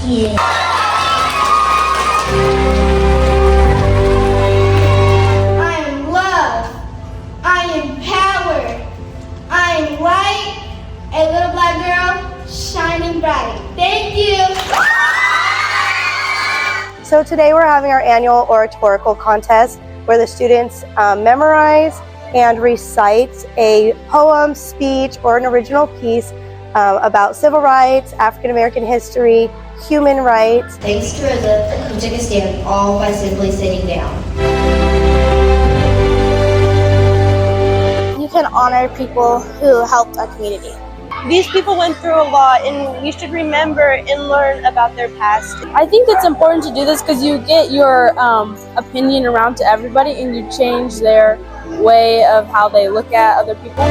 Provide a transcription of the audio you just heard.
you. I am love. I am power. I am light. A little black girl shining bright. Thank you. So today we're having our annual Oratorical contest where the students memorize and recite a poem, speech, or an original piece about civil rights, African American history, human rights. Thanks to Rosa, who took a stand all by simply sitting down. You can honor people who helped our community. These people went through a lot, and we should remember and learn about their past. I think it's important to do this because you get your opinion around to everybody and you change their way of how they look at other people.